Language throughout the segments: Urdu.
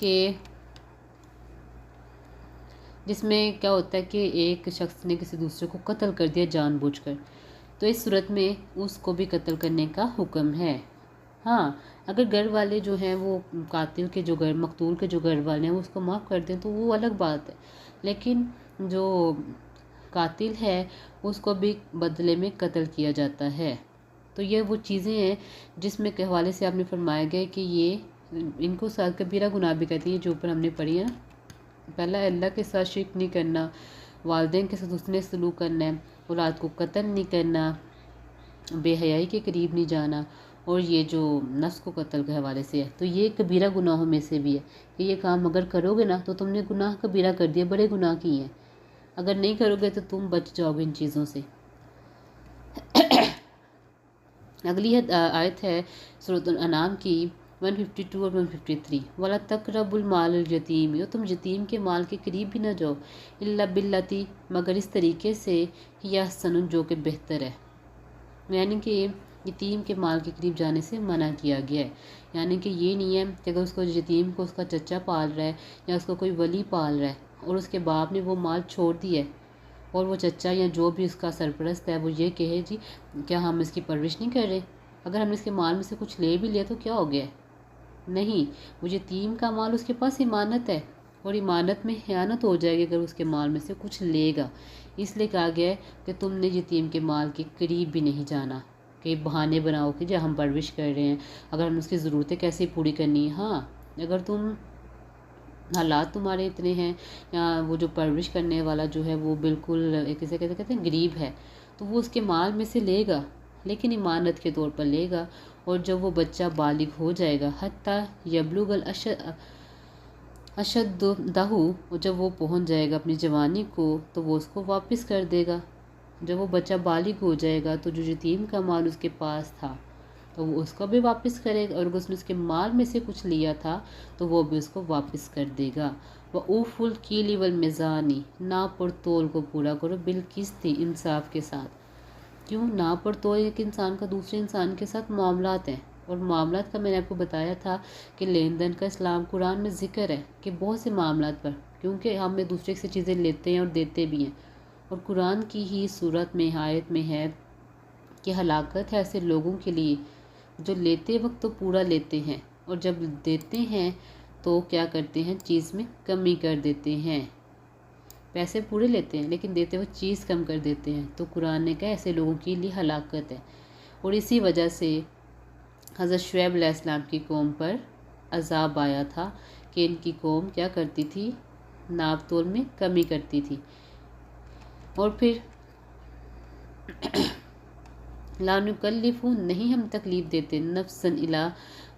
کہ جس میں کیا ہوتا ہے کہ ایک شخص نے کسی دوسرے کو قتل کر دیا جان بوجھ کر، تو اس صورت میں اس کو بھی قتل کرنے کا حکم ہے۔ ہاں، اگر گھر والے جو ہیں وہ قاتل کے جو مقتول کے جو گھر والے ہیں وہ اس کو معاف کر دیں تو وہ الگ بات ہے، لیکن جو قاتل ہے اس کو بھی بدلے میں قتل کیا جاتا ہے۔ تو یہ وہ چیزیں ہیں جس میں کے حوالے سے آپ نے فرمایا گیا کہ یہ ان کو کبیرہ گناہ بھی کہتے ہیں، جو اوپر ہم نے پڑھی ہے نا۔ پہلا اللہ کے ساتھ شرک نہیں کرنا، والدین کے ساتھ حسن سلوک کرنا ہے، اولاد کو قتل نہیں کرنا، بے حیائی کے قریب نہیں جانا، اور یہ جو نفس کو قتل کے حوالے سے ہے تو یہ کبیرہ گناہوں میں سے بھی ہے کہ یہ کام اگر کرو گے نا تو تم نے گناہ کبیرہ کر دیا، بڑے گناہ کی ہیں۔ اگر نہیں کرو گے تو تم بچ جاؤ گے ان چیزوں سے۔ اگلی آیت ہے سورۃ الانعام کی 152 اور 153۔ وَلَا تَقْرَبُوا الْمَالَ الْيَتِيمِ، اور تم یتیم کے مال کے قریب بھی نہ جاؤ، إِلَّا بِالَّتِي، مگر اس طریقے سے ہِیَ أَحْسَنُ، جو کہ بہتر ہے، یعنی کہ یتیم کے مال کے قریب جانے سے منع کیا گیا ہے۔ یعنی کہ یہ نہیں ہے کہ اگر اس کو یتیم کو اس کا چچا پال رہا ہے یا اس کو کوئی ولی پال رہا ہے اور اس کے باپ نے وہ مال چھوڑ دیا ہے اور وہ چچا یا جو بھی اس کا سرپرست ہے وہ یہ کہے جی کیا ہم اس کی پرورش نہیں کر رہے، اگر ہم نے اس کے مال میں سے کچھ لے بھی لیا تو کیا ہو گیا ہے؟ نہیں، وہ یتیم کا مال اس کے پاس امانت ہے اور امانت میں خیانت ہو جائے گی اگر اس کے مال میں سے کچھ لے گا۔ اس لیے کہا گیا ہے کہ تم نے یتیم کے مال کے قریب بھی نہیں جانا کہ بہانے بناؤ کہ جب ہم پرورش کر رہے ہیں، اگر ہم اس کی ضرورتیں کیسے پوری کرنی ہیں۔ ہاں، اگر تم حالات تمہارے اتنے ہیں یا وہ جو پرورش کرنے والا جو ہے وہ بالکل کسے کہتے ہیں غریب ہے تو وہ اس کے مال میں سے لے گا لیکن امانت کے طور پر لے گا، اور جب وہ بچہ بالغ ہو جائے گا حتیٰ یبلغ اشدہ، اور جب وہ پہنچ جائے گا اپنی جوانی کو تو وہ اس کو واپس کر دے گا۔ جب وہ بچہ بالغ ہو جائے گا تو جو یتیم کا مال اس کے پاس تھا تو وہ اس کو بھی واپس کرے گا، اور اگر اس نے اس کے مال میں سے کچھ لیا تھا تو وہ بھی اس کو واپس کر دے گا۔ وَأَوْفُوا الْكَيْلَ وَالْمِيزَانَ، ناپ اور تول کو پورا کرو بالقسط، انصاف کے ساتھ۔ کیوں ناپ اور تول؟ ایک انسان کا دوسرے انسان کے ساتھ معاملات ہیں، اور معاملات کا میں نے آپ کو بتایا تھا کہ لین دین کا اسلام قرآن میں ذکر ہے کہ بہت سے معاملات پر، کیونکہ ہم ایک دوسرے سے چیزیں لیتے ہیں اور دیتے بھی ہیں، اور قرآن کی ہی صورت میں آیت میں ہے کہ ہلاکت ہے ایسے لوگوں کے لیے جو لیتے وقت تو پورا لیتے ہیں اور جب دیتے ہیں تو کیا کرتے ہیں، چیز میں کمی کر دیتے ہیں۔ پیسے پورے لیتے ہیں لیکن دیتے وقت چیز کم کر دیتے ہیں، تو قرآن نے کہا ایسے لوگوں کے لیے ہلاکت ہے۔ اور اسی وجہ سے حضرت شعیب علیہ السلام کی قوم پر عذاب آیا تھا کہ ان کی قوم کیا کرتی تھی، ناپ تول میں کمی کرتی تھی۔ اور پھر لا نکلف، نہیں ہم تکلیف دیتے، نفسا الا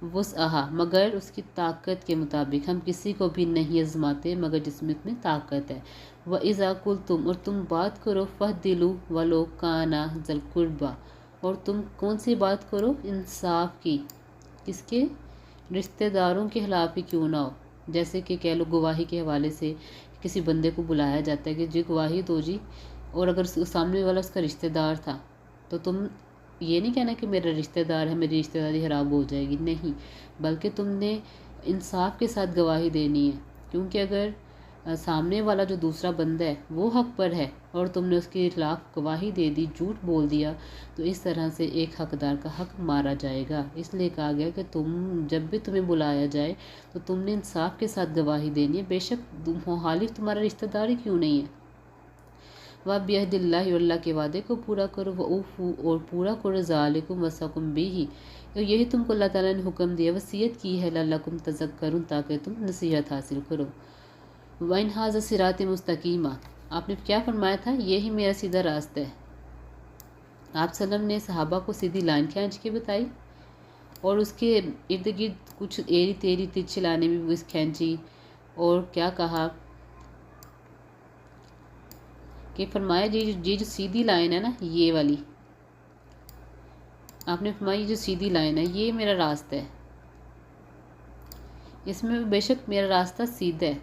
وسعہا، مگر اس کی طاقت کے مطابق، ہم کسی کو بھی نہیں آزماتے مگر جس میں تمہیں طاقت ہے۔ وَإِذَا قُلْتُمْ، اور تم بات کرو، فَعْدِلُوا وَلَوْ كَانَ ذَا الْقُرْبَىٰ، اور تم کون سی بات کرو، انصاف کی، کس کے؟ رشتہ داروں کے خلاف ہی کیوں نہ ہو۔ جیسے کہ کہہ لو گواہی کے حوالے سے کسی بندے کو بلایا جاتا ہے کہ جی گواہی دو جی، اور اگر سامنے والا اس کا رشتہ دار تھا تو تم یہ نہیں کہنا کہ میرا رشتہ دار ہے میری رشتہ داری خراب ہو جائے گی، نہیں، بلکہ تم نے انصاف کے ساتھ گواہی دینی ہے، کیونکہ اگر سامنے والا جو دوسرا بندہ ہے وہ حق پر ہے اور تم نے اس کے خلاف گواہی دے دی، جھوٹ بول دیا، تو اس طرح سے ایک حقدار کا حق مارا جائے گا۔ اس لیے کہا گیا کہ تم جب بھی تمہیں بلایا جائے تو تم نے انصاف کے ساتھ گواہی دینی ہے، بے شک مخالف تمہارا رشتہ دار ہی کیوں نہیں ہے۔ وَبِعَہْدِ اللَّهِ، اور اللہ کے وعدے کو پورا کرو، وَأَوْفُوا، اور پورا کرو، ذَلِكُمْ وَصَّاكُمْ بِهِ، تو یہی تم کو اللہ تعالیٰ نے حکم دیا، وصیت کی ہے، لَعَلَّكُمْ تَذَكَّرُونَ، تاکہ تم نصیحت حاصل کرو۔ وَإِنْ هَٰذَا صِرَاطِ مُسْتَقِیمًا، آپ نے کیا فرمایا تھا، یہی میرا سیدھا راستہ ہے۔ آپ وسلم نے صحابہ کو سیدھی لائن کھینچ کے بتائی اور اس کے ارد گرد کچھ ایری تیری چلانے میں بھی کھینچی، اور کیا کہا کہ فرمایا یہ جو سیدھی لائن ہے نا، یہ والی، آپ نے فرمایا یہ جو سیدھی لائن ہے یہ میرا راستہ ہے، اس میں بے شک میرا راستہ سیدھا ہے،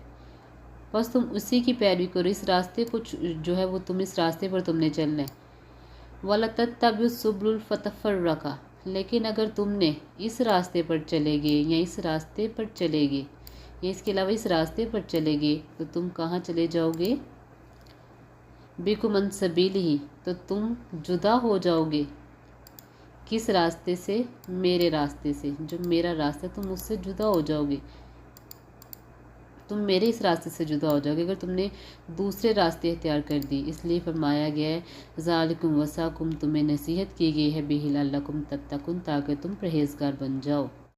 بس تم اسی کی پیروی کرو، اس راستے کو جو ہے وہ تم اس راستے پر تم نے چلنا ہے۔ وَلَا تَتَّبِعُوا السُّبُلَ فَتَفَرَّقَ، لیکن اگر تم نے اس راستے پر چلے گے یا اس راستے پر چلے گے یا اس کے علاوہ اس راستے پر چلے گئے تو تم کہاں چلے جاؤ گے؟ بکم عن سبیلہ، تو تم جدا ہو جاؤ گے کس راستے سے؟ میرے راستے سے، جو میرا راستہ ہے تم اس سے جدا ہو جاؤ گے، تم میرے اس راستے سے جدا ہو جاؤ گے اگر تم نے دوسرے راستے اختیار کر دی۔ اس لیے فرمایا گیا ہے ذالکم وصاکم، تمہیں نصیحت کی گئی ہے بہ لعلکم تتقون، تاکہ تم پرہیزگار بن جاؤ۔